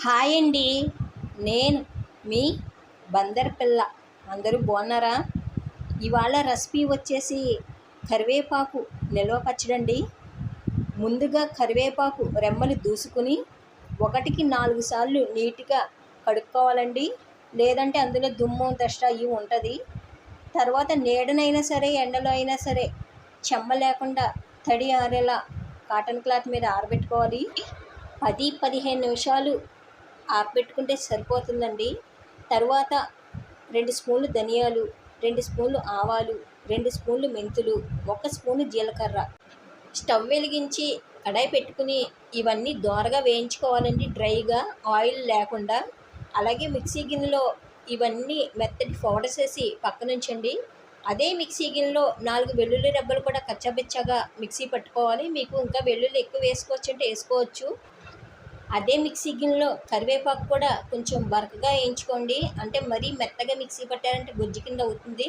Hi అండి. నేను మీ బందర్ పిల్ల. అందరూ బాగున్నారా? ఇవాళ రెసిపీ వచ్చేసి కరివేపాకు నిల్వ పచ్చడండి. ముందుగా కరివేపాకు రెమ్మలు దూసుకుని 1-4 సార్లు నీట్గా కడుక్కోవాలండి. లేదంటే అందులో దుమ్ము దష్ట అవి ఉంటుంది. తర్వాత నీడనైనా సరే ఎండలో అయినా సరే చెమ్మ లేకుండా తడి ఆరేలా కాటన్ క్లాత్ మీద ఆరబెట్టుకోవాలి. 10-15 నిమిషాలు ఆరబెట్టుకుంటే సరిపోతుందండి. తర్వాత 2 స్పూన్లు ధనియాలు, 2 స్పూన్లు ఆవాలు, 2 స్పూన్లు మెంతులు, 1 స్పూను జీలకర్ర. స్టవ్ వెలిగించి కడాయి పెట్టుకుని ఇవన్నీ దోరగా వేయించుకోవాలండి, డ్రైగా, ఆయిల్ లేకుండా. అలాగే మిక్సీ గిన్నెలో ఇవన్నీ మెత్తటి పౌడర్ చేసి పక్కనుంచండి. అదే మిక్సీ గిన్నెలో 4 వెల్లుల్లి రెబ్బలు కూడా కచ్చాపిచ్చాగా మిక్సీ పట్టుకోవాలి. మీకు ఇంకా వెల్లుల్లి ఎక్కువ వేసుకోవచ్చు అంటే వేసుకోవచ్చు. అదే మిక్సీ గిన్నెలో కరివేపాకు కూడా కొంచెం బరకగా వేయించుకోండి. అంటే మరీ మెత్తగా మిక్సీ పట్టారంటే గుజ్జు కింద అవుతుంది.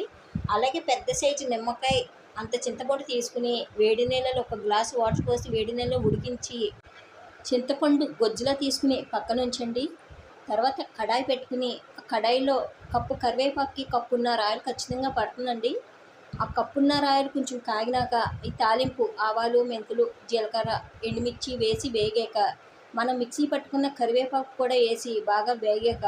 అలాగే పెద్ద సైజు నిమ్మకాయ అంత చింతపండు తీసుకుని వేడి నీళ్ళలో 1 గ్లాసు వాటర్ పోసి వేడి నీళ్ళలో ఉడికించి చింతపండు గొజ్జులా తీసుకుని పక్కన ఉంచండి. తర్వాత కడాయి పెట్టుకుని ఆ కడాయిలో కప్పు కరివేపాకుకి కప్పున్నర ఆయిల్ ఖచ్చితంగా పడుతుందండి. ఆ కప్పున్నర ఆయిల్ కొంచెం కాగినాక ఈ తాలింపు ఆవాలు, మెంతులు, జీలకర్ర, ఎండుమిర్చి వేసి వేగాక మనం మిక్సీ పట్టుకున్న కరివేపాకు కూడా వేసి బాగా వేగాక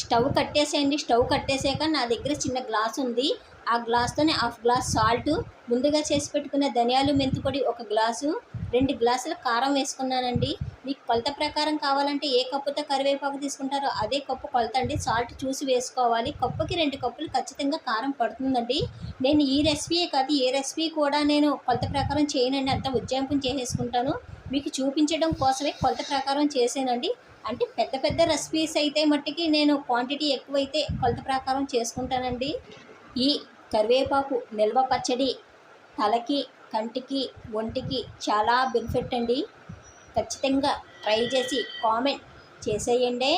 స్టవ్ కట్టేసేయండి. స్టవ్ కట్టేసాక నా దగ్గర చిన్న గ్లాస్ ఉంది. ఆ గ్లాస్తోనే 1/2 గ్లాస్ సాల్ట్, ముందుగా చేసి పెట్టుకున్న ధనియాలు మెంతి పొడి 1 గ్లాసు, 2 గ్లాసుల కారం వేసుకున్నానండి. మీకు కొలత ప్రకారం కావాలంటే ఏ కప్పుతో కరివేపాకు తీసుకుంటారో అదే కప్పు కొలత అండి. సాల్ట్ చూసి వేసుకోవాలి. కప్పుకి 2 కప్పులు ఖచ్చితంగా కారం పడుతుందండి. నేను ఈ రెసిపీయే కాదు ఏ రెసిపీ కూడా నేను కొలత ప్రకారం చేయనండి. అంతా ఉజ్జాయింపుని చేసేసుకుంటాను. మీకు చూపించడం కోసమే కొలత ప్రకారం చేసానండి. అంటే పెద్ద పెద్ద రెసిపీస్ అయితే మట్టికి నేను క్వాంటిటీ ఎక్కువైతే కొలత ప్రకారం చేసుకుంటానండి. ఈ కరివేపాకు నిల్వ పచ్చడి తలకి, కంటికి, ఒంటికి చాలా బెనిఫిట్ అండి. ఖచ్చితంగా ట్రై చేసి కామెంట్ చేసేయండి.